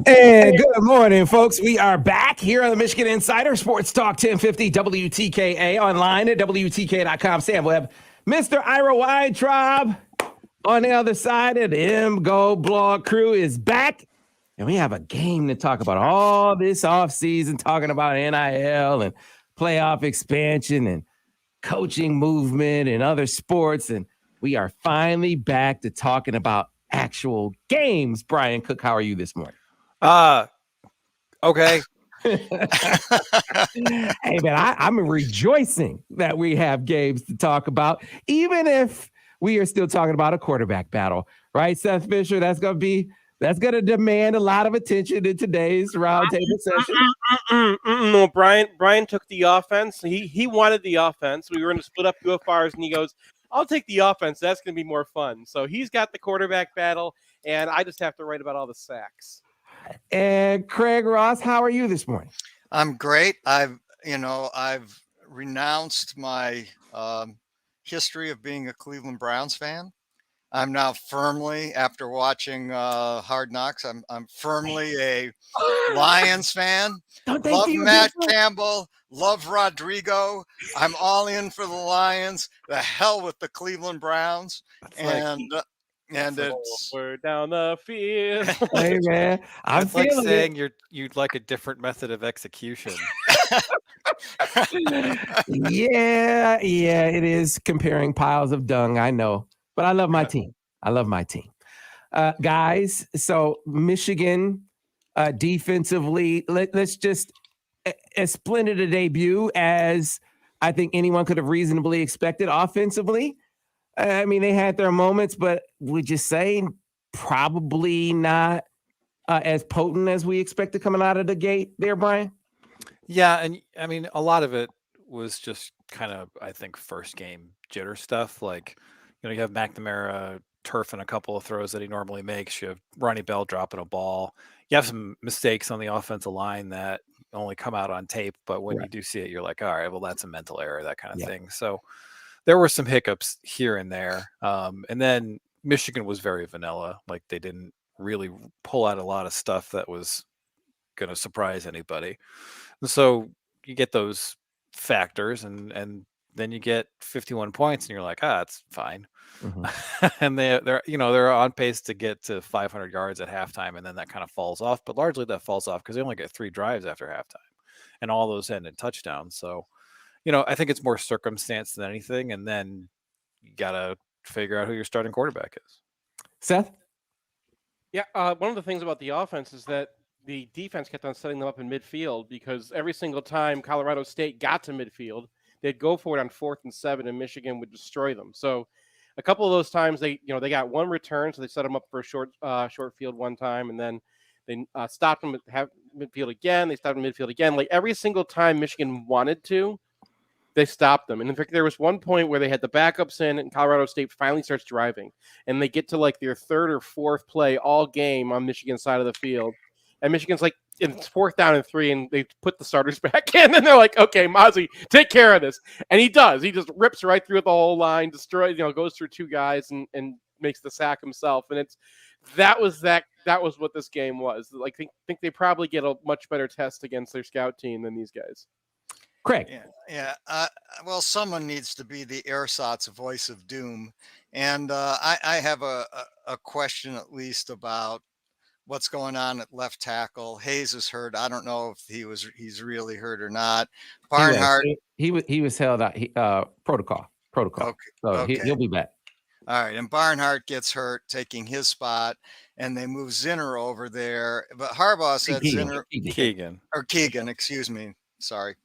And good morning, folks. We are back here on the Michigan Insider Sports Talk 1050 WTKA online at WTK.com. Sam Webb, Mr. Ira Weintraub on the other side of the MGoBlog crew is back. And we have a game to talk about all this offseason, talking about NIL and playoff expansion and coaching movement and other sports. And we are finally back to talking about actual games. Brian Cook, how are you this morning? Okay. Hey, man, I'm rejoicing that we have games to talk about, even if we are still talking about a quarterback battle, right, Seth Fisher? That's going to demand a lot of attention in today's roundtable session. No, Brian took the offense. He wanted the offense. We were going to split up UFRs, and he goes, I'll take the offense. That's going to be more fun. So he's got the quarterback battle, and I just have to write about all the sacks. And Craig Ross, how are you this morning? I'm great. I've renounced my history of being a Cleveland Browns fan. I'm now firmly, after watching Hard Knocks, I'm firmly a Lions fan. Love Matt Campbell. Love Rodrigo. I'm all in for the Lions. The hell with the Cleveland Browns. It's we're down the field. Hey, man, I'm like saying it. you'd like a different method of execution. Yeah, it is comparing piles of dung. I know, but I love my team. Guys, so Michigan defensively, let's just as splendid a debut as I think anyone could have reasonably expected. Offensively, I mean, they had their moments, but would you say probably not as potent as we expected coming out of the gate there, Brian? Yeah, and I mean, a lot of it was just kind of, I think, first game jitter stuff. Like, you have McNamara turfing a couple of throws that he normally makes. You have Ronnie Bell dropping a ball. You have some mistakes on the offensive line that only come out on tape, but when you do see it, you're like, all right, well, that's a mental error, that kind of thing. So there were some hiccups here and there. And then Michigan was very vanilla. Like, they didn't really pull out a lot of stuff that was going to surprise anybody. And so you get those factors, and then you get 51 points, and you're like, it's fine. Mm-hmm. And they're on pace to get to 500 yards at halftime, and then that kind of falls off. But largely that falls off because they only get 3 drives after halftime, and all those end in touchdowns. So, I think it's more circumstance than anything, and then you got to figure out who your starting quarterback is. Seth? Yeah, one of the things about the offense is that the defense kept on setting them up in midfield, because every single time Colorado State got to midfield, they'd go for it on 4th and 7, and Michigan would destroy them. So a couple of those times they got one return, so they set them up for a short field one time, and then they stopped them at midfield again. They stopped them midfield again. Like, every single time Michigan wanted to, they stopped them. And in fact, there was one point where they had the backups in, and Colorado State finally starts driving, and they get to like their 3rd or 4th play all game on Michigan's side of the field. And Michigan's like, it's 4th down and 3, and they put the starters back in, and they're like, okay, Mozzie, take care of this. And he does. He just rips right through the whole line, destroys, goes through 2 guys and makes the sack himself. And that was what this game was. Like, I think they probably get a much better test against their scout team than these guys. Craig. Yeah. Well, someone needs to be the ersatz voice of doom. And I have a question, at least, about what's going on at left tackle. Hayes is hurt. I don't know if he's really hurt or not. Barnhart. He was held out. Protocol. Okay. So he'll be back. All right. And Barnhart gets hurt, taking his spot, and they move Zinner over there. But Harbaugh said Keegan, excuse me. Sorry.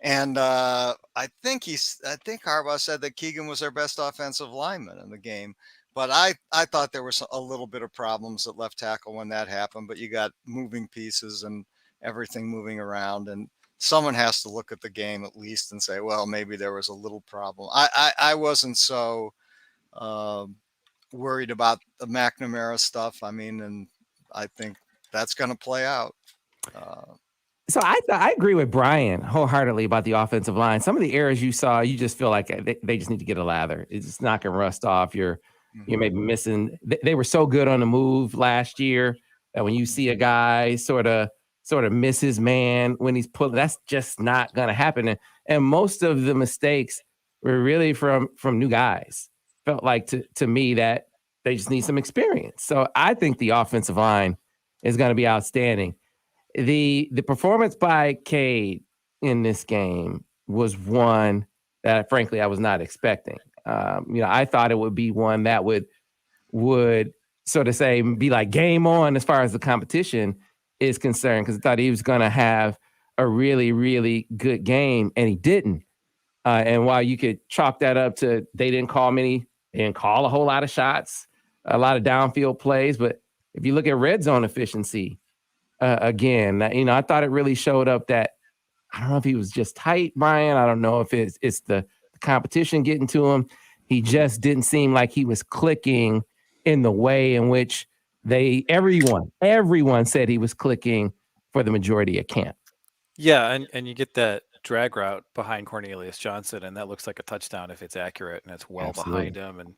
And I think Harbaugh said that Keegan was their best offensive lineman in the game. But I thought there was a little bit of problems at left tackle when that happened. But you got moving pieces and everything moving around, and someone has to look at the game at least and say, well, maybe there was a little problem. I wasn't so worried about the McNamara stuff. I mean, and I think that's going to play out. So I agree with Brian wholeheartedly about the offensive line. Some of the errors you saw, you just feel like they just need to get a lather. It's just not going to rust off. You're maybe missing. They were so good on the move last year. That when you see a guy sort of miss his man when he's pulling, that's just not going to happen. And most of the mistakes were really from new guys. Felt like to me that they just need some experience. So I think the offensive line is going to be outstanding. The performance by Cade in this game was one that, frankly, I was not expecting. I thought it would be one that would sort of say, be like game on as far as the competition is concerned, because I thought he was going to have a really, really good game, and he didn't. And while you could chalk that up to they didn't call a whole lot of shots, a lot of downfield plays, but if you look at red zone efficiency, again, I thought it really showed up that I don't know if he was just tight, Brian. I don't know if it's the competition getting to him. He just didn't seem like he was clicking in the way in which everyone said he was clicking for the majority of camp. Yeah, and you get that drag route behind Cornelius Johnson, and that looks like a touchdown if it's accurate and it's well behind him. And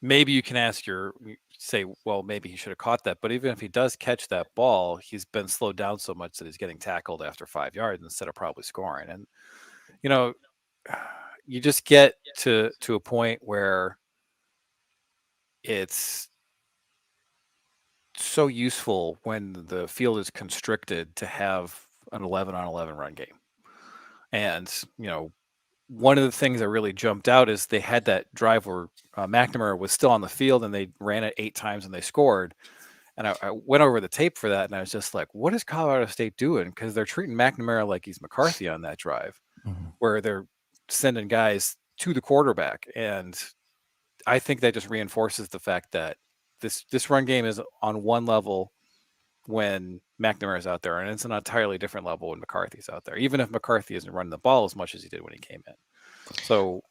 maybe you can say, well, maybe he should have caught that. But even if he does catch that ball, he's been slowed down so much that he's getting tackled after 5 yards instead of probably scoring. And, you just get to a point where it's so useful when the field is constricted to have an 11-on-11 run game. And, one of the things that really jumped out is they had that drive where McNamara was still on the field and they ran it 8 times and they scored. And I went over the tape for that and I was just like, what is Colorado State doing? Because they're treating McNamara like he's McCarthy on that drive, where they're sending guys to the quarterback. And I think that just reinforces the fact that this run game is on one level when McNamara is out there, and it's an entirely different level when McCarthy's out there, even if McCarthy isn't running the ball as much as he did when he came in. So,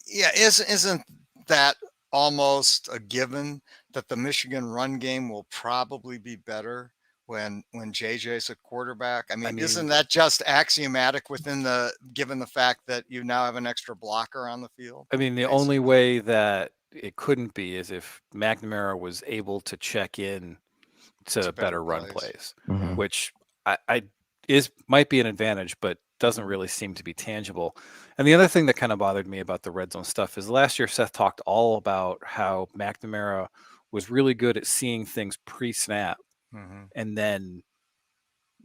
yeah, isn't that almost a given that the Michigan run game will probably be better when JJ's a quarterback? I mean, isn't that just axiomatic given the fact that you now have an extra blocker on the field? I mean, the only way that it couldn't be is if McNamara was able to check in to better run plays, which might be an advantage, but doesn't really seem to be tangible. And the other thing that kind of bothered me about the red zone stuff is last year Seth talked all about how McNamara was really good at seeing things pre-snap and then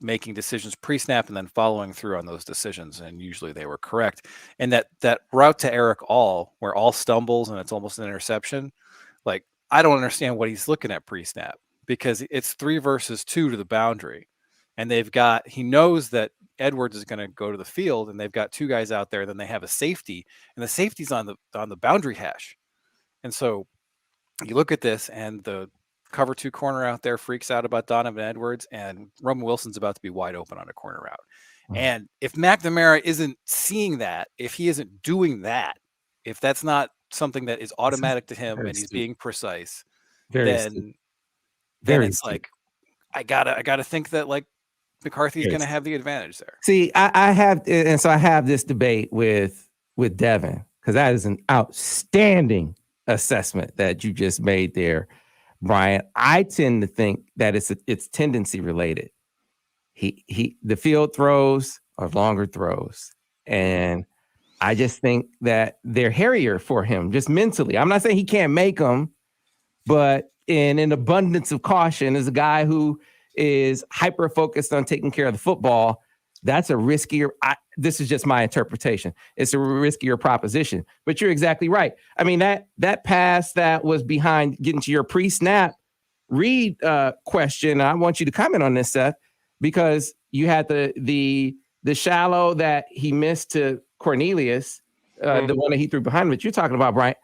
making decisions pre-snap and then following through on those decisions, and usually they were correct. And that route to Eric All, where All stumbles and it's almost an interception, like I don't understand what he's looking at pre-snap, because it's 3 versus 2 to the boundary, and he knows that Edwards is going to go to the field, and they've got 2 guys out there. Then they have a safety, and the safety's on the boundary hash. And so you look at this, and the cover 2 corner out there freaks out about Donovan Edwards, and Roman Wilson's about to be wide open on a corner route. And if McNamara isn't seeing that, if he isn't doing that, if that's not something that is automatic to him and he's being precise, then it's like I gotta think that like McCarthy's going to have the advantage there. See, I have this debate with Devin, because that is an outstanding assessment that you just made there, Brian. I tend to think that it's tendency related. The field throws are longer throws, and I just think that they're hairier for him just mentally. I'm not saying he can't make them, but in an abundance of caution, as a guy who is hyper focused on taking care of the football, that's a riskier. This is just my interpretation. It's a riskier proposition. But you're exactly right. I mean, that pass that was behind, getting to your pre-snap read question. I want you to comment on this, Seth, because you had the shallow that he missed to Cornelius, the one that he threw behind him. But you're talking about, Brian,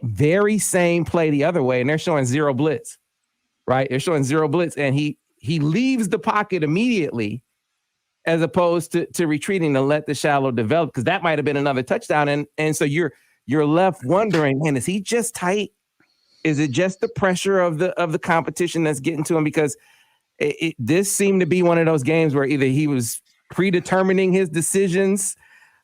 very same play the other way, and they're showing zero blitz, right? They're showing zero blitz, and he leaves the pocket immediately, as opposed to retreating to let the shallow develop, because that might have been another touchdown. And so you're left wondering, man, is he just tight? Is it just the pressure of the competition that's getting to him? Because this seemed to be one of those games where either he was predetermining his decisions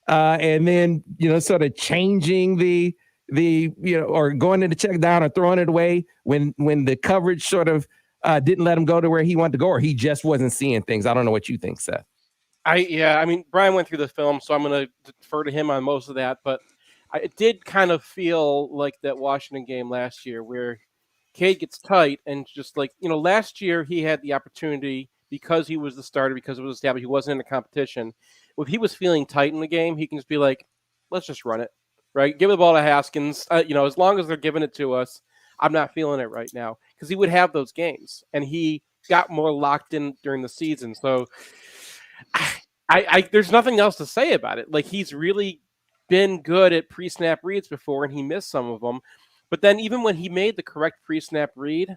and then, sort of changing or going to the check down or throwing it away when the coverage sort of didn't let him go to where he wanted to go, or he just wasn't seeing things? I don't know what you think, Seth. I mean, Brian went through the film, so I'm going to defer to him on most of that. But it did kind of feel like that Washington game last year where Cade gets tight and just like, last year he had the opportunity because he was the starter, because it was established, he wasn't in the competition. If he was feeling tight in the game, he can just be like, let's just run it, right? Give the ball to Haskins. As long as they're giving it to us, I'm not feeling it right now, because he would have those games, and he got more locked in during the season. So I there's nothing else to say about it. Like, he's really been good at pre-snap reads before, and he missed some of them. But then even when he made the correct pre-snap read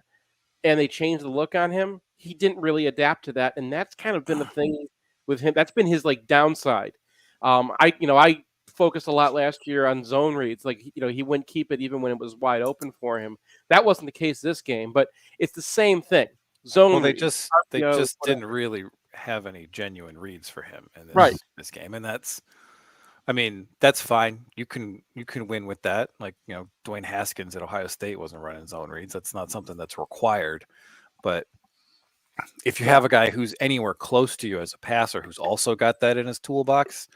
and they changed the look on him, he didn't really adapt to that. And that's kind of been the thing with him. That's been his downside. I focused a lot last year on zone reads. Like, he wouldn't keep it even when it was wide open for him. That wasn't the case this game, but it's the same thing. Zone Well, reads. they just didn't really have any genuine reads for him in this game. And that's fine. You can win with that. Like, Dwayne Haskins at Ohio State wasn't running zone reads. That's not something that's required. But if you have a guy who's anywhere close to you as a passer, who's also got that in his toolbox,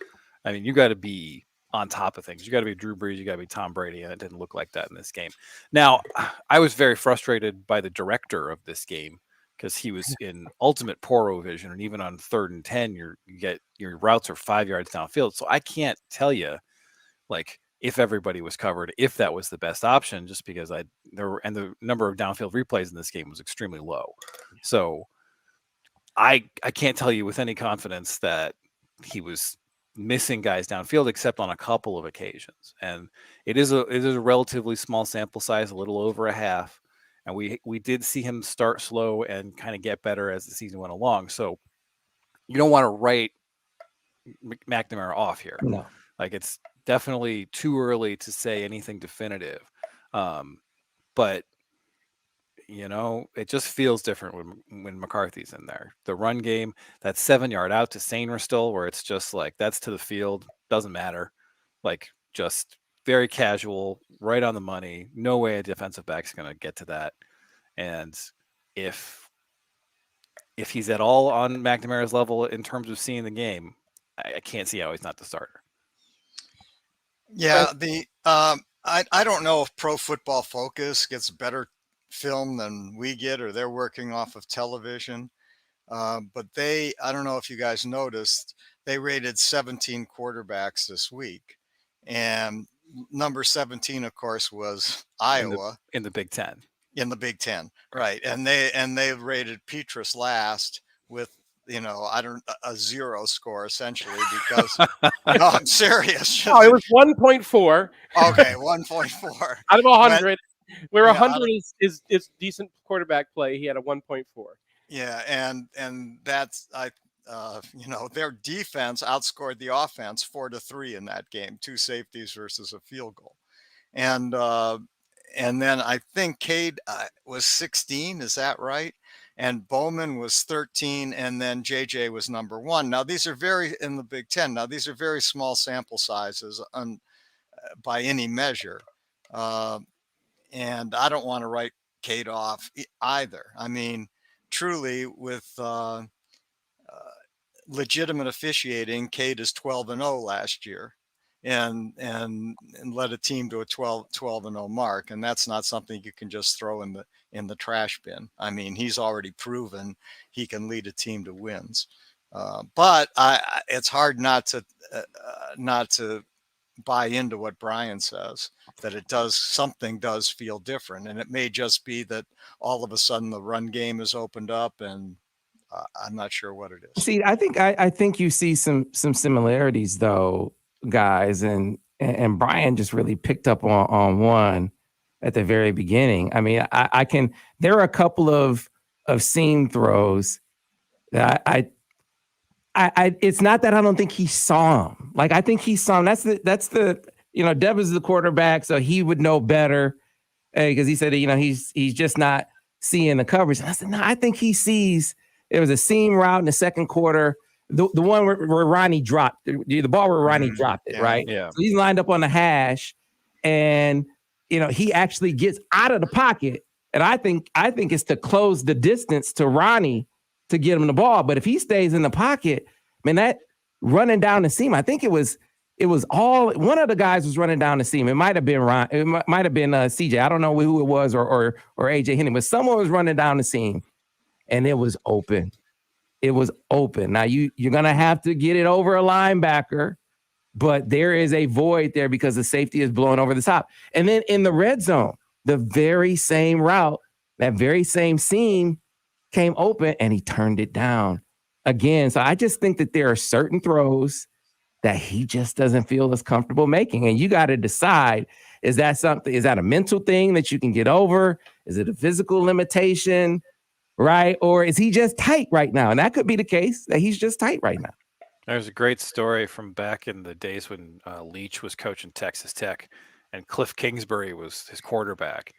I mean, you got to be on top of things. You got to be Drew Brees. You got to be Tom Brady. And it didn't look like that in this game. Now, I was very frustrated by the director of this game, because he was in ultimate poro vision, and even on 3rd and 10, your routes are 5 yards downfield. So I can't tell you, if everybody was covered, if that was the best option, just because the number of downfield replays in this game was extremely low. So I can't tell you with any confidence that he was missing guys downfield, except on a couple of occasions. And it is a relatively small sample size, a little over a half. And we did see him start slow and kind of get better as the season went along. So you don't want to write McNamara off here. No. It's definitely too early to say anything definitive. But, it just feels different when McCarthy's in there. The run game, that 7-yard out to Sainristil, where it's just that's to the field, doesn't matter. Just very casual, right on the money. No way a defensive back's going to get to that. And if he's at all on McNamara's level in terms of seeing the game, I can't see how he's not the starter. Yeah, I don't know if Pro Football Focus gets better film than we get, or they're working off of television. But I don't know if you guys noticed, they rated 17 quarterbacks this week. And number 17, of course, was Iowa in the Big Ten. In the Big Ten, right? And they rated Petrus last with a 0 score essentially, because no, I'm serious. Oh, it was 1.4. Okay, 1.4 out of 100. Where 100 is decent quarterback play, he had a 1.4. Yeah, and that's their defense outscored the offense 4-3 in that game, 2 safeties versus a field goal. And then I think Cade was 16, is that right? And Bowman was 13, and then JJ was number 1. Now these are in the Big Ten. Now these are very small sample sizes by any measure. And I don't want to write Cade off either. I mean, truly, with legitimate officiating, Cade is 12-0 last year, and led a team to a 12-0 mark, and that's not something you can just throw in the trash bin. I mean, he's already proven he can lead a team to wins. But it's hard not to buy into what Brian says, that something does feel different, and it may just be that all of a sudden the run game is opened up, and I'm not sure what it is. See, I think you see some similarities though, guys, and Brian just really picked up on one at the very beginning. I mean, there are a couple of seam throws that it's not that I don't think he saw him. I think he saw him. That's the Deb is the quarterback, so he would know better, because he said he's just not seeing the coverage. And I said, no, I think he sees. It was a seam route in the second quarter, the one where Ronnie dropped the ball, where Ronnie dropped it, right? Yeah. So he's lined up on the hash, and he actually gets out of the pocket And I think it's to close the distance to Ronnie to get him the ball. But if he stays in the pocket, man, that running down the seam, I think it was all one of the guys was running down the seam. It might have been Ron, it might have been CJ. I don't know who it was or AJ Henning, but someone was running down the seam and it was open. It was open. Now you're gonna have to get it over a linebacker, but there is a void there because the safety is blowing over the top. And then in the red zone, the very same route, that very same seam came open and he turned it down again. So I just think that there are certain throws that he just doesn't feel as comfortable making. And you got to decide, is that a mental thing that you can get over? Is it a physical limitation, right? Or is he just tight right now? And that could be the case, that he's just tight right now. There's a great story from back in the days when Leach was coaching Texas Tech and Cliff Kingsbury was his quarterback.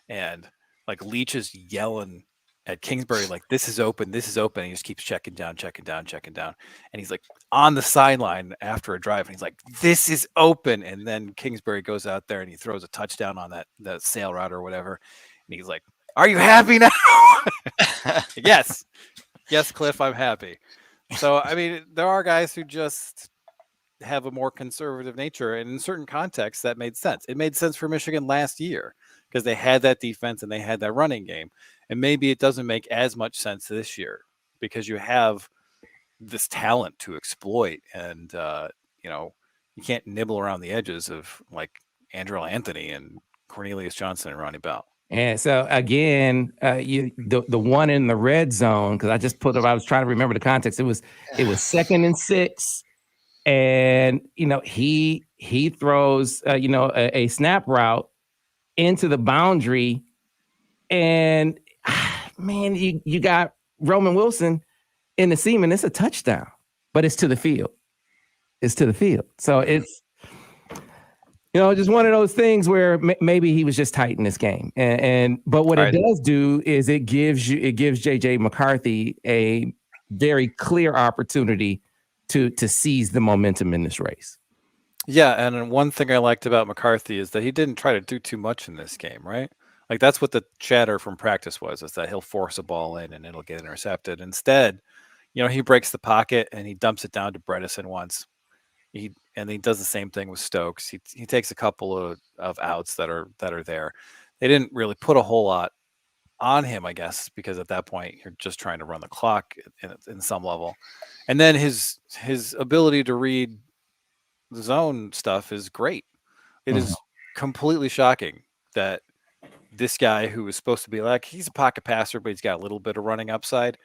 And like Leach is yelling at Kingsbury, like, this is open. And he just keeps checking down. And he's like on the sideline after a drive. And he's like, this is open. And then Kingsbury goes out there and he throws a touchdown on that sail route or whatever. And he's like, are you happy now? Yes, Cliff, I'm happy. So, I mean, there are guys who just have a more conservative nature. And in certain contexts, that made sense. It made sense for Michigan last year because they had that defense and they had that running game. And maybe it doesn't make as much sense this year because you have this talent to exploit. And, you can't nibble around the edges of like Andrew Anthony and Cornelius Johnson and Ronnie Bell. And so again, the one in the red zone, because I was trying to remember the context. It was 2nd and 6. And, he throws, a snap route into the boundary. And, man, you got Roman Wilson in the seam, and it's a touchdown. But it's to the field. So it's, just one of those things where maybe he was just tight in this game. But what it does do is it gives JJ McCarthy a very clear opportunity to seize the momentum in this race. Yeah, and one thing I liked about McCarthy is that he didn't try to do too much in this game, right? Like that's what the chatter from practice was, is that he'll force a ball in and it'll get intercepted. Instead, he breaks the pocket and he dumps it down to Bredesen once. He does the same thing with Stokes. He takes a couple of outs that are there. They didn't really put a whole lot on him, I guess, because at that point you're just trying to run the clock in some level. And then his ability to read the zone stuff is great. It is completely shocking that this guy who was supposed to be like, he's a pocket passer, but he's got a little bit of running upside.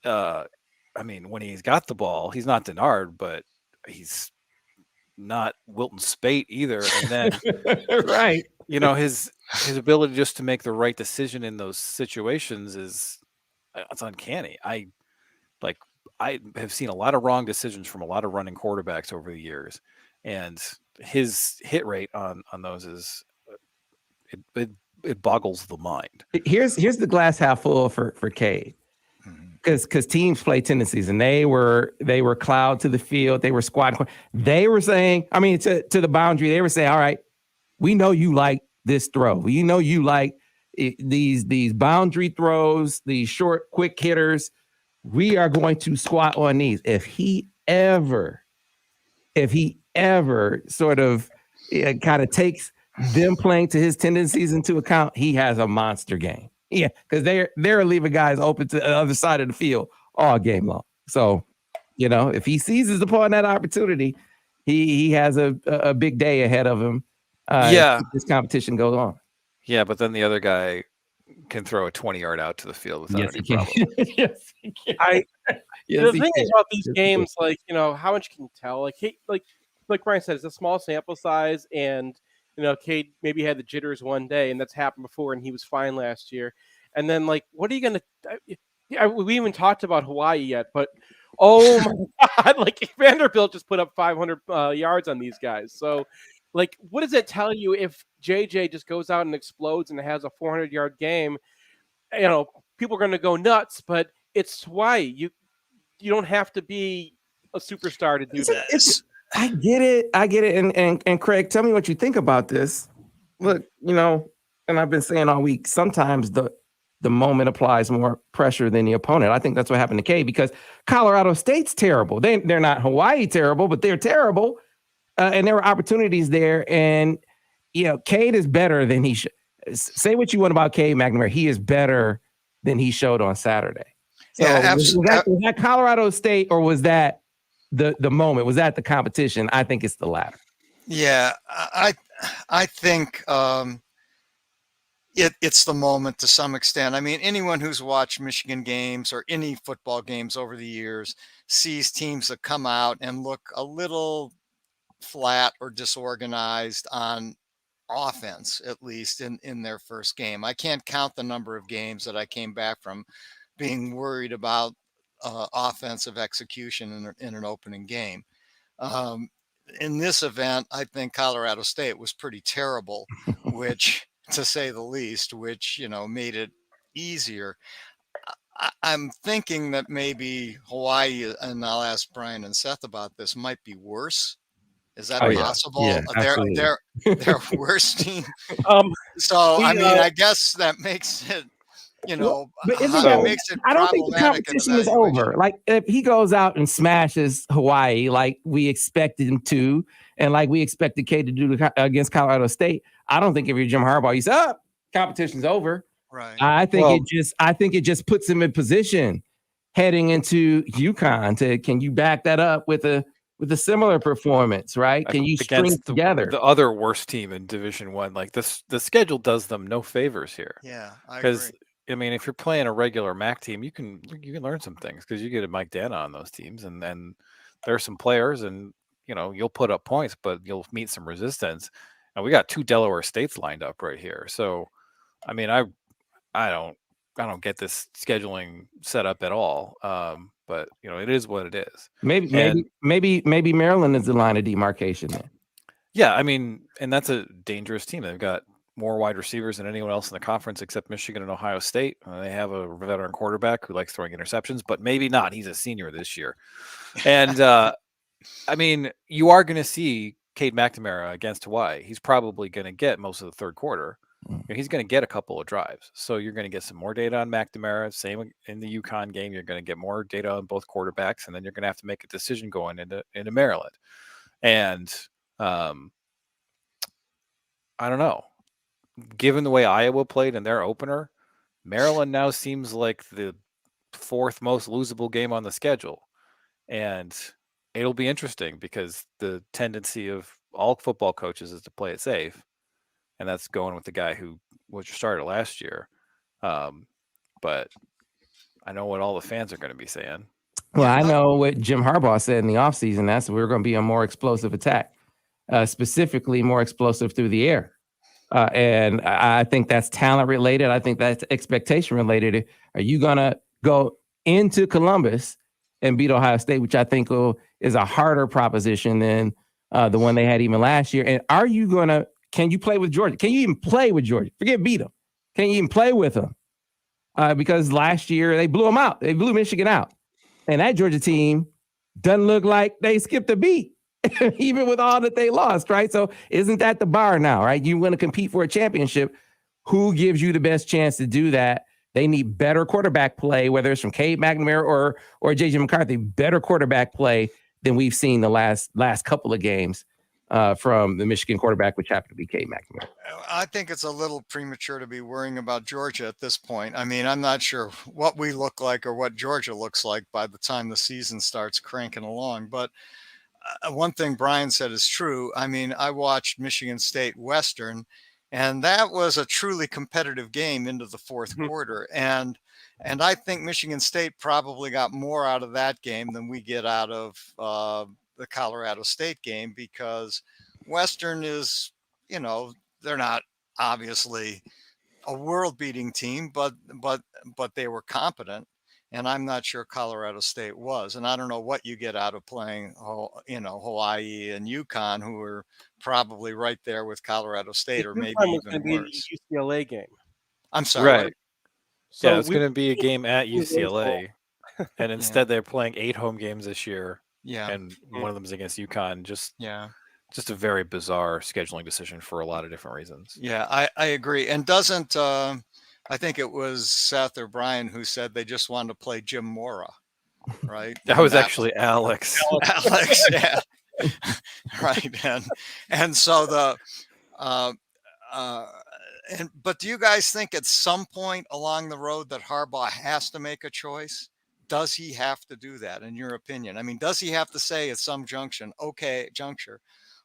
When he's got the ball, he's not Denard, but he's not Wilton Spate either. And then right. His ability just to make the right decision in those situations it's uncanny. I have seen a lot of wrong decisions from a lot of running quarterbacks over the years, and his hit rate on those is it boggles the mind. Here's the glass half full for Cade. Because teams play tendencies, and they were cloud to the field. They were squad. They were saying, to the boundary. They were saying, all right, we know you like this throw. We know you like these boundary throws, these short, quick hitters. We are going to squat on these. If he ever sort of kind of takes them playing to his tendencies into account, he has a monster game. Yeah, because they're leaving guys open to the other side of the field all game long. So, if he seizes upon that opportunity, he has a big day ahead of him. If this competition goes on. Yeah, but then the other guy can throw a 20-yard out to the field without any problem. Yes, he can. The thing is about these games, how much can you tell? Like Brian said, it's a small sample size, and Cade maybe had the jitters one day, and that's happened before, and he was fine last year. And then, what are you going to – we even talked about Hawaii yet, but, oh, my God, Vanderbilt just put up 500 yards on these guys. So, what does it tell you if JJ just goes out and explodes and has a 400-yard game? People are going to go nuts, but it's Hawaii. You don't have to be a superstar to do that. I get it. And Craig, tell me what you think about this. Look, And I've been saying all week, sometimes the moment applies more pressure than the opponent. I think that's what happened to Cade because Colorado State's terrible. They're not Hawaii terrible, but they're terrible. And there were opportunities there. And, Cade is better than he should. Say what you want about Cade McNamara. He is better than he showed on Saturday. So was that Colorado State or was that the moment? Was that the competition? I think it's the latter. Yeah, I think it's the moment to some extent. I mean, anyone who's watched Michigan games or any football games over the years sees teams that come out and look a little flat or disorganized on offense, at least in their first game. I can't count the number of games that I came back from being worried about offensive execution in an opening game. In this event, I think Colorado State was pretty terrible, which, to say the least, which, made it easier. I'm thinking that maybe Hawaii, and I'll ask Brian and Seth about this, might be worse. Is that possible? Yeah, they're worse team. So I guess that makes it, but makes it. I don't think the competition is over. Like if he goes out and smashes Hawaii, like we expected him to, and like we expected Cade to do against Colorado State, I don't think if you're Jim Harbaugh, you say, competition's over. Right. I think it just puts him in position heading into UConn. Can you back that up with a similar performance, right? Can you string together the other worst team in Division I? Like this, the schedule does them no favors here. Yeah, because I mean, if you're playing a regular MAC team, you can learn some things because you get a Mike Dana on those teams, and then there are some players, and you'll put up points, but you'll meet some resistance. And we got 2 Delaware States lined up right here, so I mean, I don't get this scheduling set up at all. But it is what it is. Maybe Maryland is the line of demarcation then. Yeah, I mean, and that's a dangerous team. They've got more wide receivers than anyone else in the conference except Michigan and Ohio State. They have a veteran quarterback who likes throwing interceptions, but maybe not. He's a senior this year. And I mean, you are going to see Cade McNamara against Hawaii. He's probably going to get most of the third quarter. He's going to get a couple of drives. So you're going to get some more data on McNamara. Same in the UConn game. You're going to get more data on both quarterbacks, and then you're going to have to make a decision going into Maryland. And I don't know. Given the way Iowa played in their opener, Maryland now seems like the 4th most losable game on the schedule. And it'll be interesting because the tendency of all football coaches is to play it safe. And that's going with the guy who was your starter last year. But I know what all the fans are going to be saying. Well, I know what Jim Harbaugh said in the offseason. That's we're going to be a more explosive attack, specifically more explosive through the air. And I think that's talent related. I think that's expectation related. Are you going to go into Columbus and beat Ohio State, which I think is a harder proposition than the one they had even last year? And are you going to can you play with Georgia? Can you even play with Georgia? Forget beat them. Can you even play with them? Because last year they blew them out. They blew Michigan out. And that Georgia team doesn't look like they skipped a beat, even with all that they lost, right? So isn't that the bar now, right? You want to compete for a championship. Who gives you the best chance to do that? They need better quarterback play, whether it's from Cade McNamara or J.J. McCarthy, better quarterback play than we've seen the last couple of games. From the Michigan quarterback, which happened to be Cade McNamara. I think it's a little premature to be worrying about Georgia at this point. I mean, I'm not sure what we look like or what Georgia looks like by the time the season starts cranking along. But one thing Brian said is true. I mean, I watched Michigan State Western, and that was a truly competitive game into the fourth quarter. And I think Michigan State probably got more out of that game than we get out of the Colorado State game, because Western is, they're not obviously a world-beating team, but they were competent, and I'm not sure Colorado State was. And I don't know what you get out of playing, Hawaii and UConn, who are probably right there with Colorado State, or maybe even worse. The UCLA game. I'm sorry. Right. So yeah, it's going to be a game at UCLA, and instead they're playing 8 home games this year. Yeah. And one of them is against UConn. just a very bizarre scheduling decision for a lot of different reasons. Yeah, I agree. And doesn't I think it was Seth or Brian who said they just wanted to play Jim Mora, right? That was actually Alex. Alex, yeah. Right. And so but do you guys think at some point along the road that Harbaugh has to make a choice? Does he have to do that, in your opinion? I mean, does he have to say at some juncture,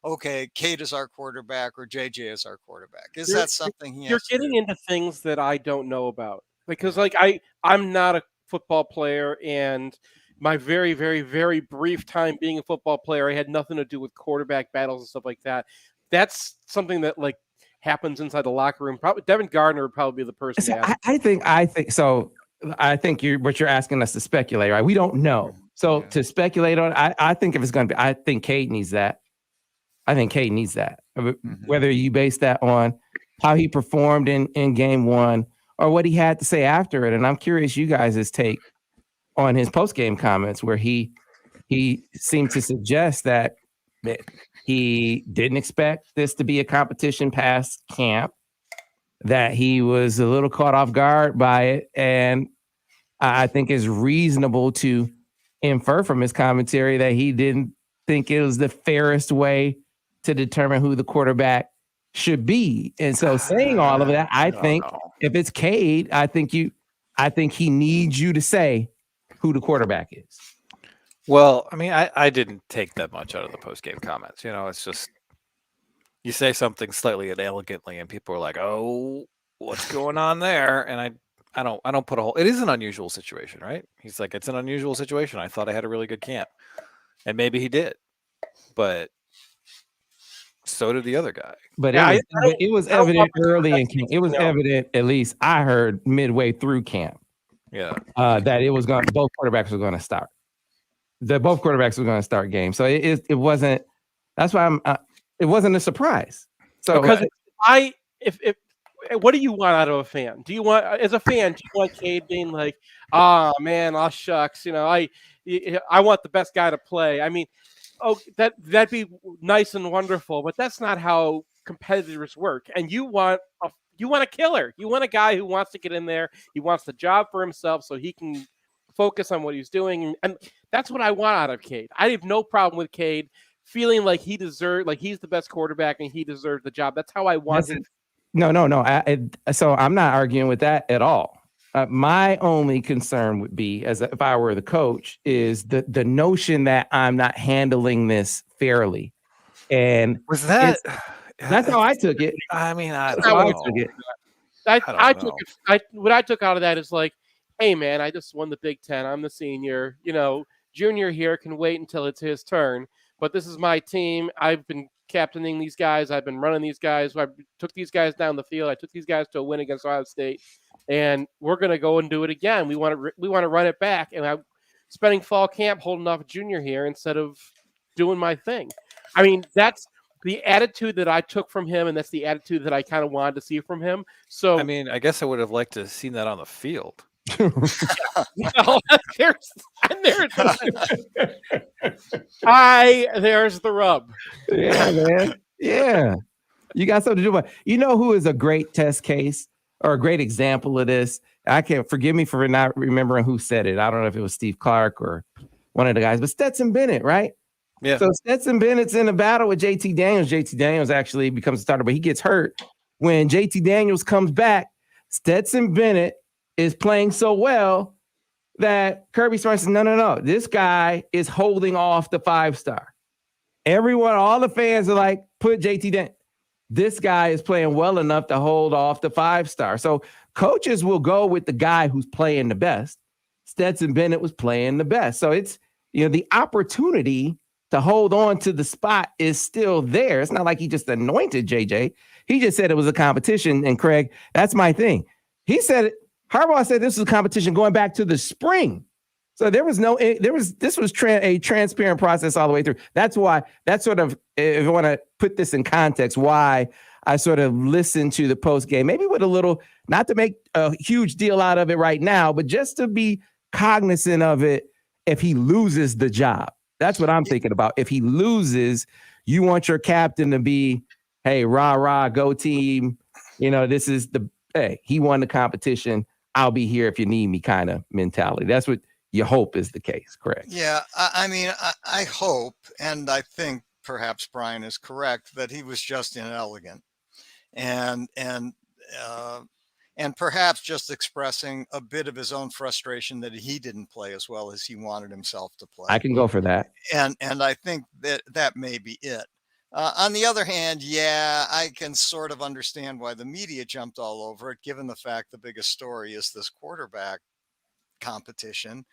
okay, Cade is our quarterback or JJ is our quarterback? Is that something he has to do? You're getting into things that I don't know about, because like I'm not a football player, and my very, very, very brief time being a football player, I had nothing to do with quarterback battles and stuff like that. That's something that like happens inside the locker room. Probably Devin Gardner would probably be the person to ask. I think so. I think what you're asking us to speculate, right? We don't know. So to speculate on, I think if it's going to be, I think Cade needs that. I think Cade needs that. Whether you base that on how he performed in game one or what he had to say after it. And I'm curious you guys' take on his post-game comments, where he seemed to suggest that he didn't expect this to be a competition past camp, that he was a little caught off guard by it. And I think it's reasonable to infer from his commentary that he didn't think it was the fairest way to determine who the quarterback should be. And so saying all of that, I think if it's Cade, I think he needs you to say who the quarterback is. Well, I mean, I didn't take that much out of the post-game comments. You know, it's just you say something slightly inelegantly and people are like, oh, what's going on there? And I don't put a whole, it is an unusual situation, right? He's like, it's an unusual situation. I thought I had a really good camp. And maybe he did, but so did the other guy. But it was evident early in camp. It was evident, at least I heard midway through camp. Yeah. That it was both quarterbacks were going to start. Both quarterbacks were going to start games. So it wasn't, that's why it wasn't a surprise. So because if what do you want out of a fan? Do you want, as a fan, do you want Cade being like, oh man, oh shucks, you know, I want the best guy to play? I mean, that'd be nice and wonderful, but that's not how competitors work. And you want a killer. You want a guy who wants to get in there. He wants the job for himself so he can focus on what he's doing. And that's what I want out of Cade. I have no problem with Cade feeling like he's the best quarterback and he deserves the job. That's how I want him. No. So I'm not arguing with that at all. My only concern would be, if I were the coach, is the notion that I'm not handling this fairly. And was that? That's how I took it. I mean, What I took out of that is like, hey man, I just won the Big Ten. I'm the senior. You know, junior here can wait until it's his turn. But this is my team. I've been captaining these guys. I've been running these guys. I took these guys down the field. I took these guys to a win against Ohio State, and we're going to go and do it again. We want to run it back. And I'm spending fall camp holding off junior here instead of doing my thing. I mean, that's the attitude that I took from him, and that's the attitude that I kind of wanted to see from him. So, I mean, I guess I would have liked to have seen that on the field. There's the rub. Yeah, man. Yeah. You got something to do about it. You know who is a great test case or a great example of this? I can't, forgive me for not remembering who said it. I don't know if it was Steve Clark or one of the guys, but Stetson Bennett, right? Yeah. So Stetson Bennett's in a battle with JT Daniels. JT Daniels actually becomes a starter, but he gets hurt. When JT Daniels comes back, Stetson Bennett is playing so well that Kirby Smart says, no. This guy is holding off the 5-star. Everyone, all the fans are like, put JT Daniels. This guy is playing well enough to hold off the 5-star. So coaches will go with the guy who's playing the best. Stetson Bennett was playing the best. So it's, the opportunity to hold on to the spot is still there. It's not like he just anointed JJ. He just said it was a competition. And Craig, that's my thing. Harbaugh said this was a competition going back to the spring. So this was a transparent process all the way through. That's why, that's sort of, if you want to put this in context, why I sort of listened to the post game, maybe with a little, not to make a huge deal out of it right now, but just to be cognizant of it if he loses the job. That's what I'm thinking about. If he loses, You want your captain to be, hey, rah, rah, go team. This is he won the competition. I'll be here if you need me kind of mentality. That's what you hope is the case, correct? Yeah, I mean, I hope, and I think perhaps Brian is correct, that he was just inelegant and perhaps just expressing a bit of his own frustration that he didn't play as well as he wanted himself to play. I can go for that. And I think that may be it. On the other hand, yeah, I can sort of understand why the media jumped all over it, given the fact the biggest story is this quarterback competition.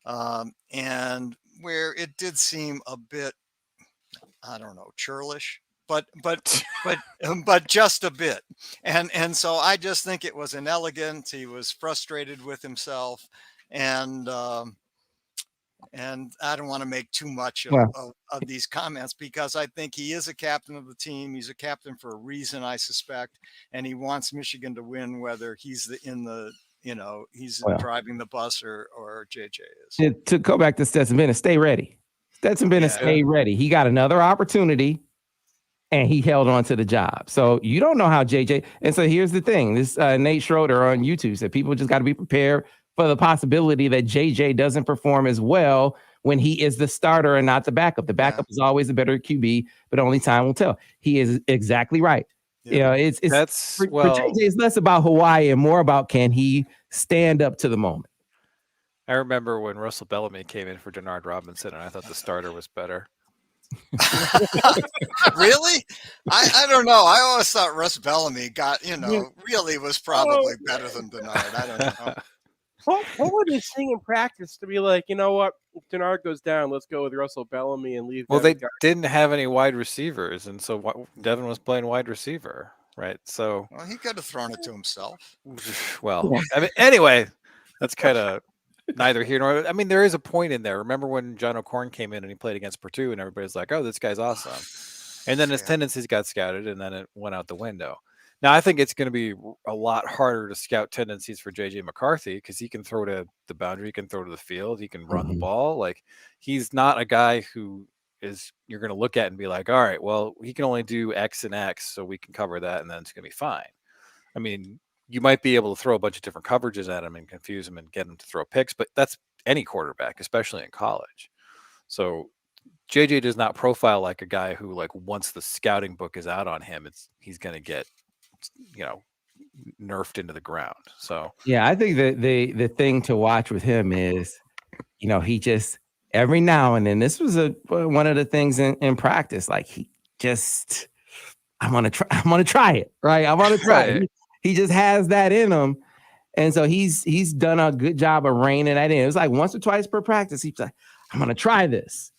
And where it did seem a bit, I don't know, churlish, but just a bit. And so I just think it was inelegant. He was frustrated with himself, and I don't want to make too much of these comments, because I think he is a captain of the team. He's a captain for a reason, I suspect, and he wants Michigan to win, whether he's driving the bus or JJ is. To go back to Stetson Bennett, stay ready. Stetson Bennett, stay ready. He got another opportunity, and he held on to the job. So you don't know how JJ. And so here's the thing. This Nate Schroeder on YouTube said people just got to be prepared for the possibility that JJ doesn't perform as well when he is the starter and not the backup. The backup is always a better QB, but only time will tell. He is exactly right. Yeah. For JJ, it's less about Hawaii and more about, can he stand up to the moment? I remember when Russell Bellamy came in for Denard Robinson, and I thought the starter was better. Really? I don't know. I always thought Russ Bellamy really was probably better than Denard. I don't know. What were they seeing in practice to be like, you know what, if Denard goes down, let's go with Russell Bellamy and leave? Well, they didn't have any wide receivers, and so Devin was playing wide receiver, right? So, well, he could have thrown it to himself. Well, I mean, anyway, that's kind of neither here nor. I mean, there is a point in there. Remember when John O'Korn came in and he played against Purdue, and everybody's like, "Oh, this guy's awesome," and then his tendencies got scouted, and then it went out the window. Now, I think it's going to be a lot harder to scout tendencies for J.J. McCarthy, because he can throw to the boundary, he can throw to the field, he can run the ball. Like, he's not a guy who you're going to look at and be like, all right, well, he can only do X and X, so we can cover that, and then it's going to be fine. I mean, you might be able to throw a bunch of different coverages at him and confuse him and get him to throw picks, but that's any quarterback, especially in college. So JJ does not profile like a guy who, like, once the scouting book is out on him, he's going to get, nerfed into the ground. So yeah, I think that the thing to watch with him is, he just every now and then, this was one of the things in practice, like he just, I want to try it, right? I want to try it. He just has that in him. And so he's done a good job of reining that in. It was like once or twice per practice, he's like, I'm going to try this.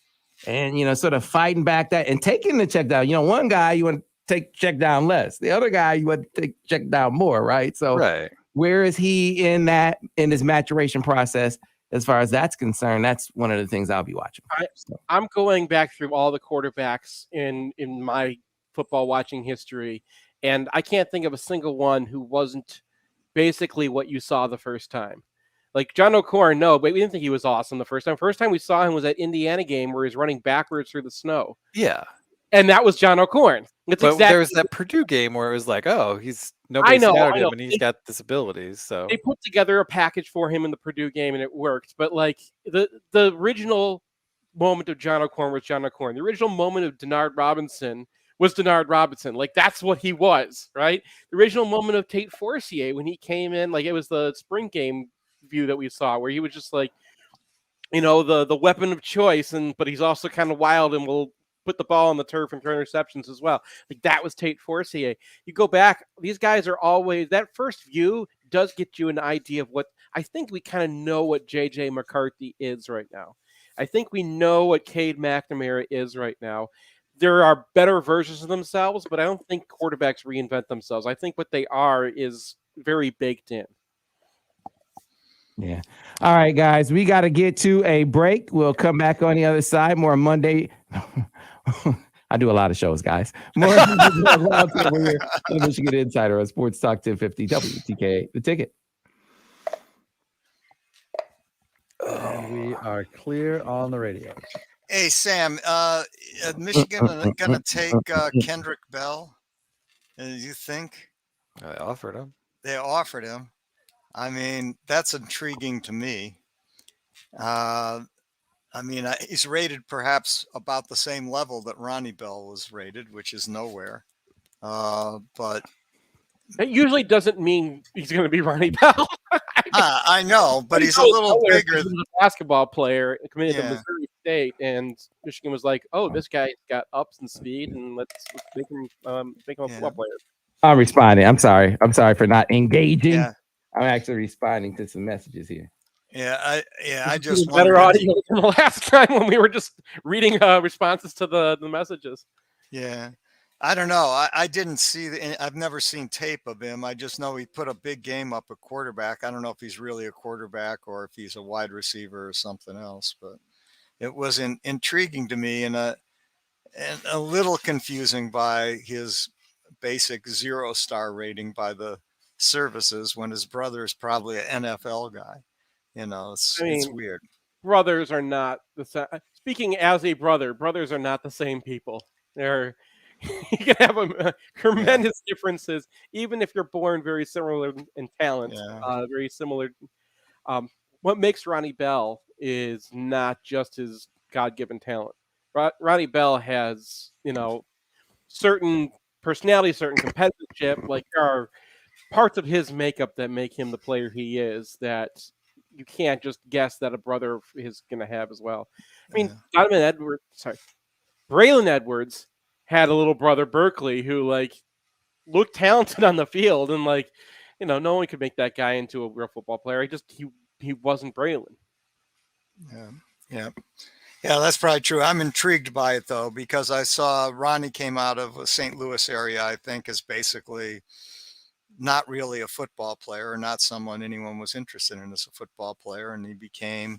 And, sort of fighting back that and taking the check down. One guy, you want to take check down less. The other guy, you want to take check down more, right? So where is he in this maturation process as far as that's concerned? That's one of the things I'll be watching. I'm going back through all the quarterbacks in my football watching history, and I can't think of a single one who wasn't basically what you saw the first time. Like John O'Korn, no, but we didn't think he was awesome the first time. First time we saw him was at Indiana game where he's running backwards through the snow. Yeah. And that was John O'Korn. But there was that Purdue game where it was like, oh, nobody scouted him and he's got disabilities. So they put together a package for him in the Purdue game and it worked. But like the original moment of John O'Korn was John O'Korn. The original moment of Denard Robinson was Denard Robinson. Like, that's what he was, right? The original moment of Tate Forcier when he came in, like, it was the spring game view that we saw where he was just like, the weapon of choice, but he's also kind of wild and will put the ball on the turf and throw interceptions as well. Like, that was Tate Forcier. You go back, these guys are always, that first view does get you an idea of what, I think we kind of know what J.J. McCarthy is right now. I think we know what Cade McNamara is right now. There are better versions of themselves, but I don't think quarterbacks reinvent themselves. I think what they are is very baked in. Yeah. All right, guys, we got to get to a break. We'll come back on the other side. More Monday. I do a lot of shows, guys. More Roundtable here on the Michigan Insider on Sports Talk 1050 WTK, The Ticket. And we are clear on the radio. Hey, Sam, Michigan going to take Kendrick Bell? You think? They offered him. They offered him. I mean, that's intriguing to me. I mean, he's rated perhaps about the same level that Ronnie Bell was rated, which is nowhere. But That usually doesn't mean he's going to be Ronnie Bell. I know, but he's a little bigger. He's a basketball player committed to Yeah. Missouri State, and Michigan was like, "Oh, this guy's got ups and speed, and let's make him a football player." I'm responding. I'm sorry for not engaging. Yeah. I'm actually responding to some messages here. Yeah, I just better audio than the last time when we were just reading responses to the messages. Yeah. I don't know. I didn't see I've never seen tape of him. I just know he put a big game up at quarterback. I don't know if he's really a quarterback or if he's a wide receiver or something else, but it was intriguing to me and a little confusing by his basic 0-star rating by the services when his brother is probably an NFL guy. You know, it's weird. Brothers are not the same. Speaking as a brother, brothers are not the same people. They're you can have tremendous differences, even if you're born very similar in talent, very similar. What makes Ronnie Bell is not just his God-given talent. Ronnie Bell has, certain personality, certain competitorship. Like there are parts of his makeup that make him the player he is that you can't just guess that a brother is going to have as well. I mean, Braylon Edwards had a little brother, Berkeley, who looked talented on the field, and no one could make that guy into a real football player. He wasn't Braylon. Yeah, that's probably true. I'm intrigued by it though, because I saw Ronnie came out of a St. Louis area, I think is basically not really a football player, or not someone anyone was interested in as a football player, and he became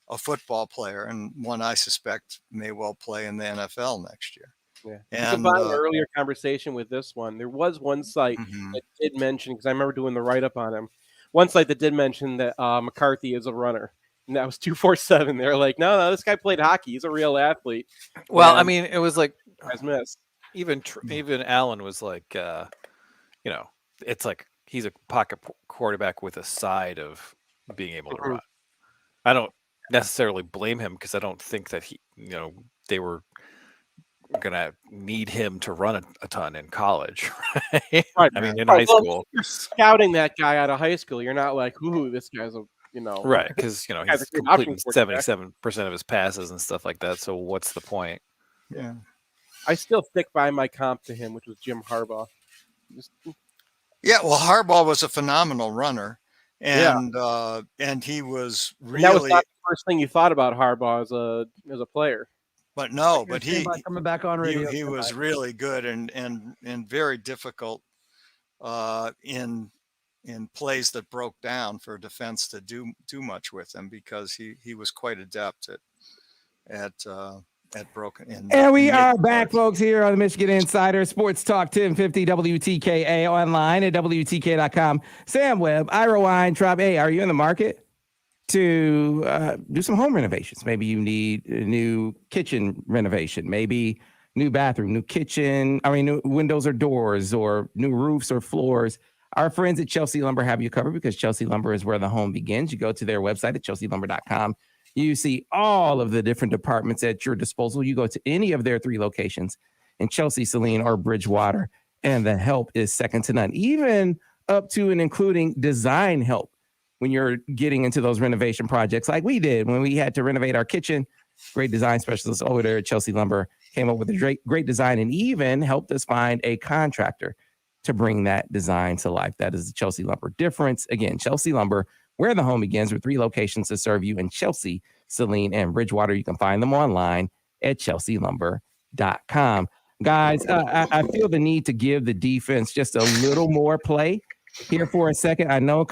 a football player, and one I suspect may well play in the NFL next year. Yeah. And combine an earlier conversation with this one. There was one site that did mention, because I remember doing the write-up on him, one site that did mention that McCarthy is a runner. And that was 247. They're like, no, this guy played hockey. He's a real athlete. Well, I mean, it was like even Allen was like, it's like he's a pocket quarterback with a side of being able to run. I don't necessarily blame him because I don't think that they were gonna need him to run a ton in college, right? I mean, in high school, you're scouting that guy out of high school. You're not like, ooh, this guy's right? Because he's completing 77% of his passes and stuff like that. So what's the point? Yeah, I still stick by my comp to him, which was Jim Harbaugh. Well, Harbaugh was a phenomenal runner, and he was really. That was not the first thing you thought about Harbaugh as a player. But no, but he coming back on radio. He was really good and very difficult in plays that broke down for defense to do much with him, because he was quite adept at broken. And we are back, folks, here on the Michigan Insider Sports Talk 1050 WTKA, online at WTK.com. Sam Webb, Ira Weintraub. Hey, are you in the market to do some home renovations? Maybe you need a new kitchen renovation, maybe new bathroom, new kitchen, new windows or doors, or new roofs or floors. Our friends at Chelsea Lumber have you covered, because Chelsea Lumber is where the home begins. You go to their website at chelsealumber.com. You see all of the different departments at your disposal. You go to any of their 3 locations in Chelsea, Saline, or Bridgewater, and the help is second to none, even up to and including design help when you're getting into those renovation projects like we did when we had to renovate our kitchen. Great design specialists over there at Chelsea Lumber came up with a great design and even helped us find a contractor to bring that design to life. That is the Chelsea Lumber difference. Again, Chelsea Lumber, where the home begins, with 3 locations to serve you in Chelsea, Saline, and Bridgewater. You can find them online at chelsealumber.com. Guys, I feel the need to give the defense just a little more play here for a second. I know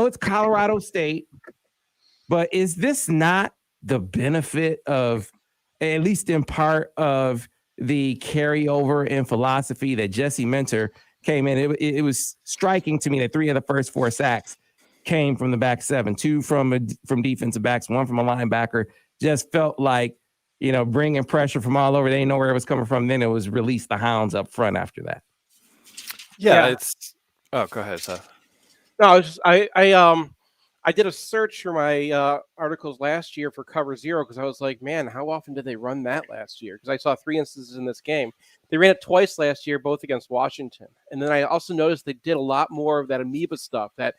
it's Colorado State, but is this not the benefit of, at least in part, of the carryover in philosophy that Jesse Minter came in? It was striking to me that 3 of the first 4 sacks came from the back 7, 2 from defensive backs, 1 from a linebacker. Just felt like bringing pressure from all over. They didn't know where it was coming from. Then it was release the hounds up front after that. Yeah. Oh, go ahead, Seth. No, I did a search for my articles last year for Cover Zero because I was like, man, how often did they run that last year? Because I saw 3 instances in this game. They ran it twice last year, both against Washington. And then I also noticed they did a lot more of that amoeba stuff, that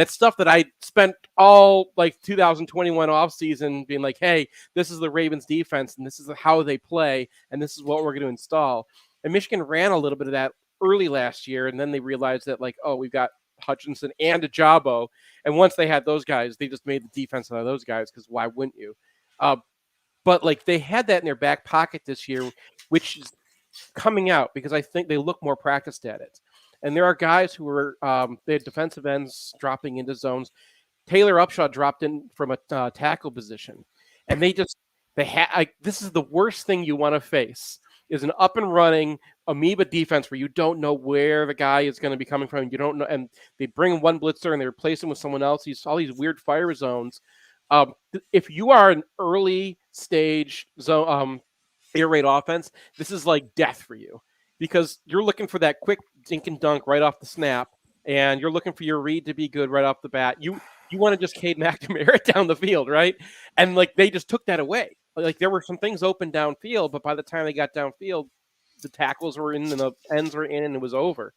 stuff that I spent all like 2021 offseason being like, hey, this is the Ravens defense and this is how they play and this is what we're going to install. And Michigan ran a little bit of that early last year, and then they realized that like, oh, we've got Hutchinson and Ajabo, and once they had those guys, they just made the defense out of those guys because why wouldn't you? But like they had that in their back pocket this year, which is coming out because I think they look more practiced at it. And there are guys who were they had defensive ends dropping into zones. Taylor Upshaw dropped in from a tackle position, and this is the worst thing you want to face is an up and running amoeba defense where you don't know where the guy is going to be coming from. You don't know, and they bring one blitzer and they replace him with someone else. All these weird fire zones. If you are an early stage zone air raid offense, this is like death for you because you're looking for that quick dink and dunk right off the snap, and you're looking for your read to be good right off the bat. You want to just Cade McNamara down the field, right? And like they just took that away. Like there were some things open downfield, but by the time they got downfield, the tackles were in and the ends were in and it was over.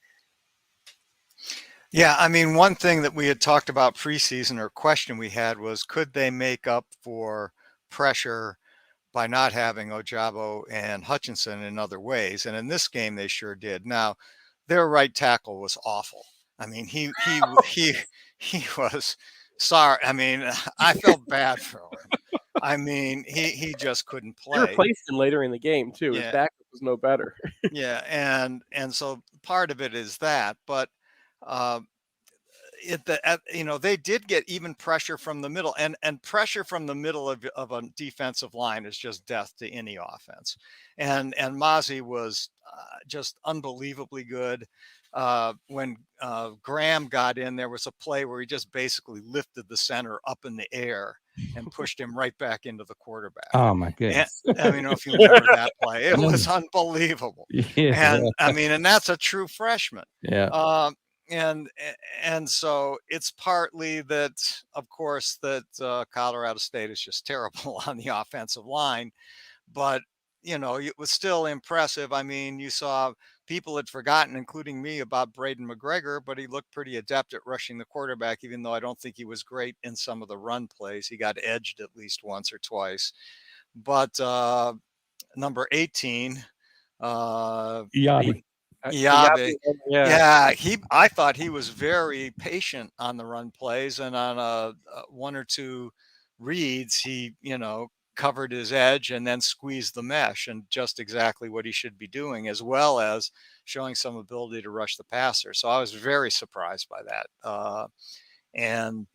Yeah, I mean, one thing that we had talked about preseason or question we had was could they make up for pressure by not having Ajabo and Hutchinson in other ways? And in this game, they sure did. Now, their right tackle was awful. I mean, he was sorry. I mean, I felt bad for him. I mean, he just couldn't play. He replaced him later in the game too. Yeah. His backup was no better. Yeah, and so part of it is that, but they did get even pressure from the middle, and pressure from the middle of a defensive line is just death to any offense. And Mozzie was just unbelievably good. When Graham got in, there was a play where he just basically lifted the center up in the air and pushed him right back into the quarterback. Oh my goodness! And, I mean, if you remember that play, it was unbelievable. Yeah. And I mean, and that's a true freshman. Yeah. And so it's partly that, of course, that Colorado State is just terrible on the offensive line, but it was still impressive. I mean, you saw people had forgotten, including me, about Braden McGregor, but he looked pretty adept at rushing the quarterback, even though I don't think he was great in some of the run plays. He got edged at least once or twice. But number 18, Yabe. Yeah, I thought he was very patient on the run plays, and on one or two reads, he covered his edge and then squeezed the mesh, and just exactly what he should be doing, as well as showing some ability to rush the passer. So I was very surprised by that. And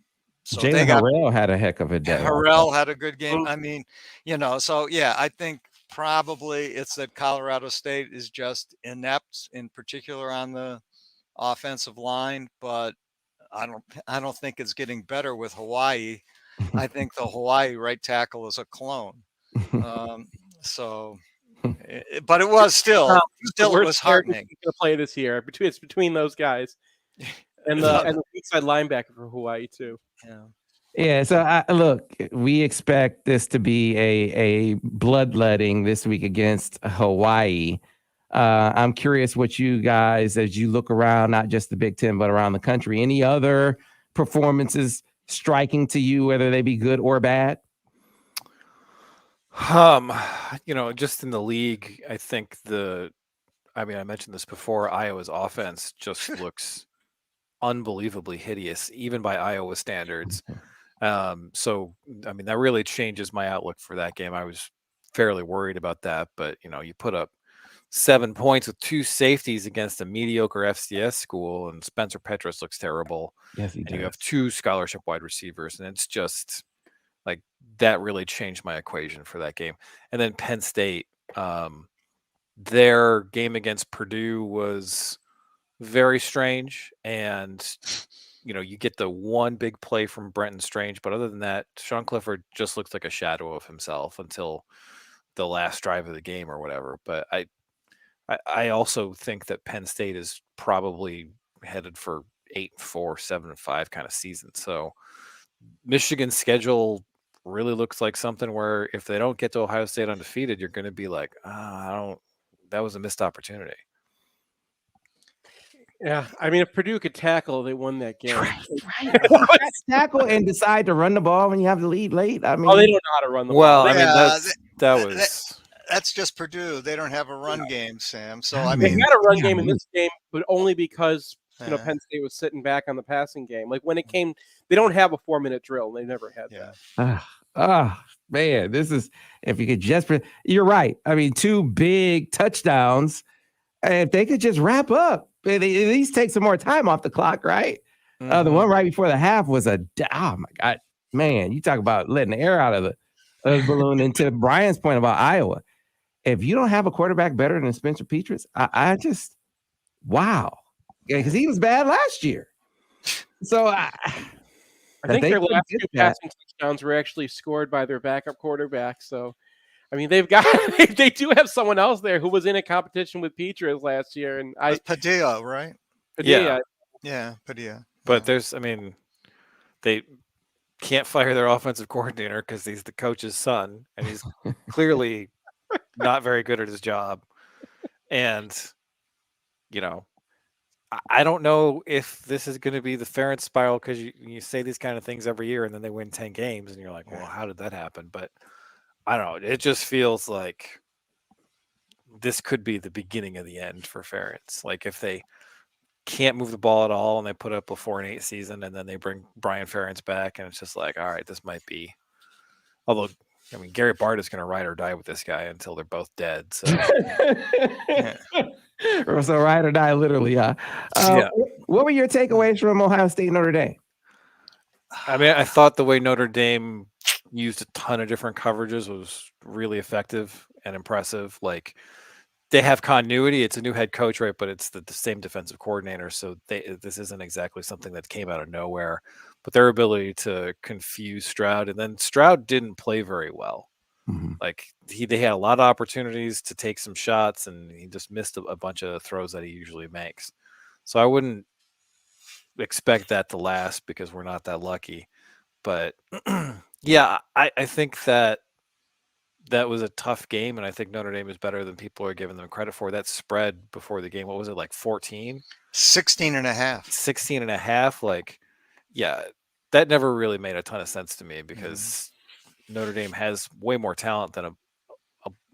so Jalen Harrell had a heck of a day. Harrell had a good game. I mean, so yeah, I think probably it's that Colorado State is just inept, in particular on the offensive line, but I don't think it's getting better with Hawaii. I think the Hawaii right tackle is a clone. But it was still it was heartening to play this year. It's between those guys and the weak side linebacker for Hawaii too. Yeah. So look, we expect this to be a bloodletting this week against Hawaii. I'm curious what you guys, as you look around, not just the Big Ten, but around the country, any other performances striking to you, whether they be good or bad? Just in the league, I think I mentioned this before, Iowa's offense just looks unbelievably hideous, even by Iowa standards. So, I mean, that really changes my outlook for that game. I was fairly worried about that, but, you put up 7 points with 2 safeties against a mediocre FCS school, and Spencer Petras looks terrible. Yes, he and does. You have 2 scholarship wide receivers, and it's just like that really changed my equation for that game. And then Penn State, their game against Purdue was very strange, and you get the one big play from Brenton Strange, but other than that, Sean Clifford just looks like a shadow of himself until the last drive of the game or whatever. But I also think that Penn State is probably headed for 8-4, 7-5 kind of season. So Michigan's schedule really looks like something where if they don't get to Ohio State undefeated, you're going to be like, that was a missed opportunity. Yeah, I mean, if Purdue could tackle, they won that game. Tackle and decide to run the ball when you have the lead late. I mean, they don't know how to run the ball. Well, I mean, that's just Purdue. They don't have a run game, Sam. So I they mean, had a run game in this game, but only because Penn State was sitting back on the passing game. Like when it came, they don't have a 4-minute drill. They never had that. Man, this is if you could just. You're right. I mean, 2 big touchdowns. If they could just wrap up, at least take some more time off the clock, right? Mm-hmm. The one right before the half was oh my God, man! You talk about letting the air out of the balloon. And to Brian's point about Iowa, if you don't have a quarterback better than Spencer Petras, I just wow, because he was bad last year. So I think their last 2 passing touchdowns were actually scored by their backup quarterback. So. I mean, they do have someone else there who was in a competition with Petras last year, and Padilla, right? Padilla. Yeah, Padilla. But they can't fire their offensive coordinator because he's the coach's son, and he's clearly not very good at his job. And I don't know if this is going to be the Ferentz spiral because you say these kind of things every year, and then they win 10 games, and you're like, well, how did that happen? But I don't know. It just feels like this could be the beginning of the end for Ferentz. Like if they can't move the ball at all and they put up a 4-8 season and then they bring Brian Ferentz back and it's just like, all right, this might be. Although, I mean, Gary Bart is going to ride or die with this guy until they're both dead. So, so ride or die, literally. What were your takeaways from Ohio State Notre Dame? I mean, I thought the way Notre Dame used a ton of different coverages was really effective and impressive. Like they have continuity. It's a new head coach, right? But it's the same defensive coordinator. So this isn't exactly something that came out of nowhere, but their ability to confuse Stroud, and then Stroud didn't play very well. Mm-hmm. Like they had a lot of opportunities to take some shots and he just missed a bunch of throws that he usually makes. So I wouldn't expect that to last because we're not that lucky, but yeah, I think that was a tough game, and I think Notre Dame is better than people are giving them credit for. That spread before the game, what was it, like 14? 16.5. 16.5. Like, yeah, that never really made a ton of sense to me because Notre Dame has way more talent than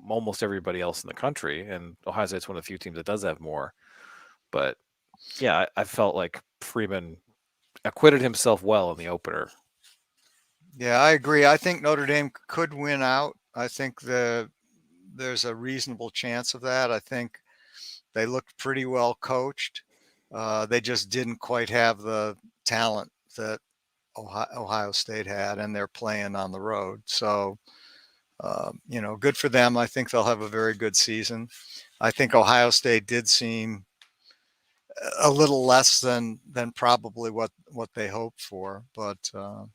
almost everybody else in the country, and Ohio State's one of the few teams that does have more. But yeah, I felt like Freeman acquitted himself well in the opener. Yeah, I agree. I think Notre Dame could win out. I think there's a reasonable chance of that. I think they looked pretty well coached. They just didn't quite have the talent that Ohio State had, and they're playing on the road. So, good for them. I think they'll have a very good season. I think Ohio State did seem a little less than probably what they hoped for, but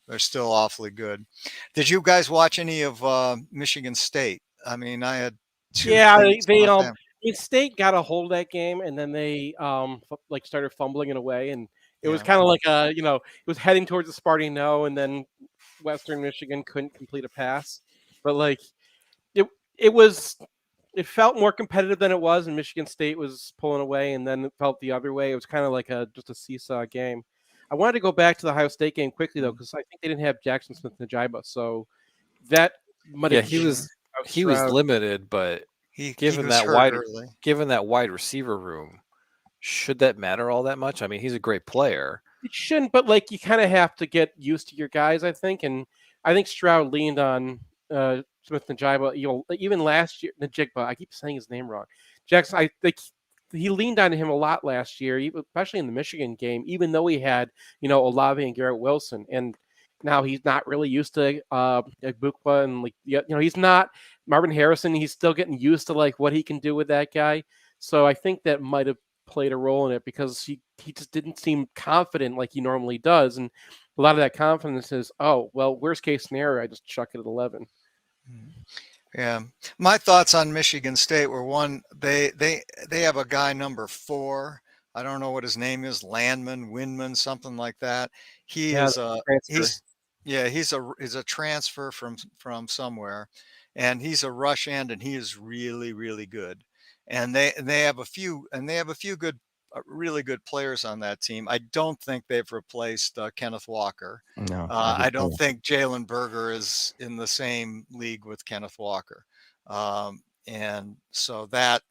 they're still awfully good. Did you guys watch any of Michigan State? I mean, I had two. Yeah, State got a hold of that game, and then they started fumbling it away, and it was kind of like it was heading towards the Sparty no, and then Western Michigan couldn't complete a pass, but like it felt more competitive than it was, and Michigan State was pulling away, and then it felt the other way. It was kind of like just a seesaw game. I wanted to go back to the Ohio State game quickly though, because I think they didn't have Jackson Smith-Njigba, so that might have he was limited, but given that wide receiver room, should that matter all that much? I mean, he's a great player. It shouldn't, but like you kind of have to get used to your guys, I think, and I think Stroud leaned on Smith-Njigba, even last year. Njigba, I keep saying his name wrong. Jackson, I think he leaned on him a lot last year, especially in the Michigan game, even though he had, Olave and Garrett Wilson. And now he's not really used to Bukwa and he's not Marvin Harrison. He's still getting used to like what he can do with that guy. So I think that might have played a role in it because he just didn't seem confident like he normally does. And a lot of that confidence is, worst case scenario, I just chuck it at 11. Yeah. My thoughts on Michigan State were, one, they have a guy number 4. I don't know what his name is, Landman, Winman, something like that. He Yeah, is transfer. he's a transfer from somewhere, and he's a rush end, and he is really, really good. And they have a few good really good players on that team. I don't think they've replaced Kenneth Walker. No, I don't think Jalen Berger is in the same league with Kenneth Walker. And so that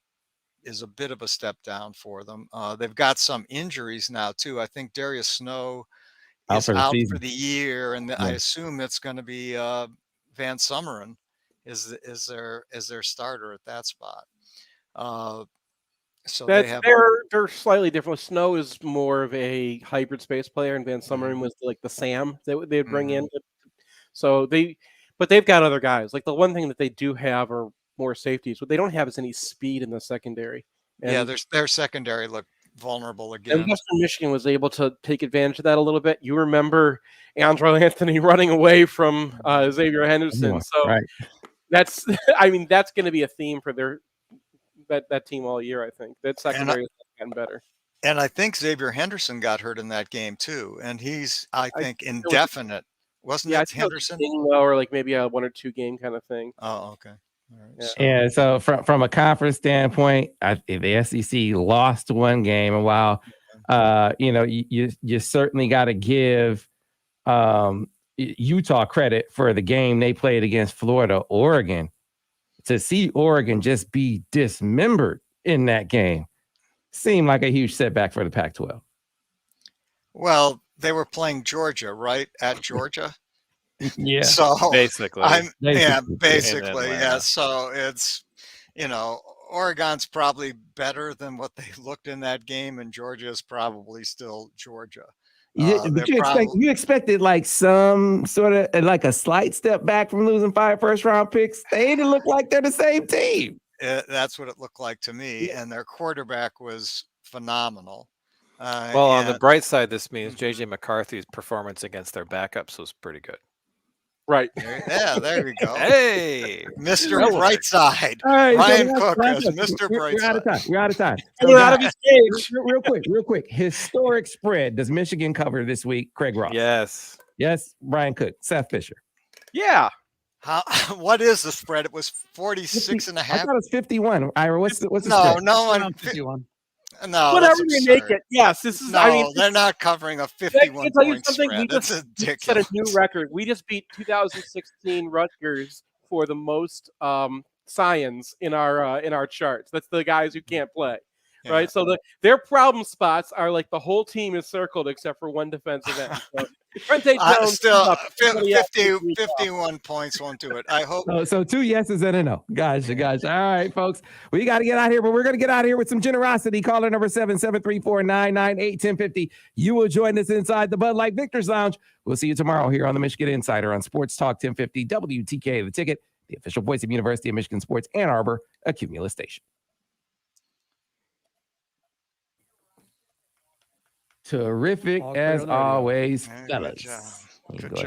is a bit of a step down for them. They've got some injuries now too. I think Darius Snow is out for the year, and I assume it's going to be Van Summeren is their starter at that spot. So they're slightly different. Snow is more of a hybrid space player, and Van Summeren was like the Sam that they'd bring in. So but they've got other guys. Like the one thing that they do have are more safeties. What they don't have is any speed in the secondary. And their secondary looked vulnerable again. And Western Michigan was able to take advantage of that a little bit. You remember Andrew Anthony running away from Xavier Henderson. So that's going to be a theme for that team all year. I think that secondary has gotten better. And I think Xavier Henderson got hurt in that game too, and he's I think indefinite. Wasn't it Henderson? Or like maybe a 1 or 2 game kind of thing. Oh, okay. Yeah. So from a conference standpoint, the SEC lost one game, and while you certainly got to give Utah credit for the game they played against Florida, Oregon. To see Oregon just be dismembered in that game seemed like a huge setback for the Pac-12. Well, they were playing Georgia, right? At Georgia. Yeah. So basically. Basically, yeah. So it's, Oregon's probably better than what they looked in that game, and Georgia is probably still Georgia. But you expected like some sort of like a slight step back from losing 5 first-round picks. They didn't look like they're the same team. That's what it looked like to me, and their quarterback was phenomenal. On the bright side, this means JJ McCarthy's performance against their backups was pretty good. Right. There you go. Hey, Mr. Brightside. Right, Ryan Cook as Mr. Brightside. We're out of time. We're out of his cage. Real quick. Historic spread. Does Michigan cover this week? Craig Ross. Yes. Brian Cook. Seth Fisher. Yeah. What is the spread? It was 46 and a half. I thought it was 51. Ira, what's the spread? No one. 51. No, whatever they make it. Yes, this is. No, they're not covering a 51-point spread. That's ridiculous. Set a new record. We just beat 2016 Rutgers for the most science in our charts. That's the guys who can't play, right? So their problem spots are like the whole team is circled except for one defensive end. So, still 51 points won't do it. I hope so. 2 yeses and a no. Gotcha. All right, folks, we got to get out of here, but we're going to get out of here with some generosity. Caller number 773-499-8250. You will join us inside the Bud Light Victor's Lounge. We'll see you tomorrow here on the Michigan Insider on Sports Talk 1050 WTK, the ticket, the official voice of University of Michigan Sports Ann Arbor, a Cumulus station. Terrific as always, fellas. Good job.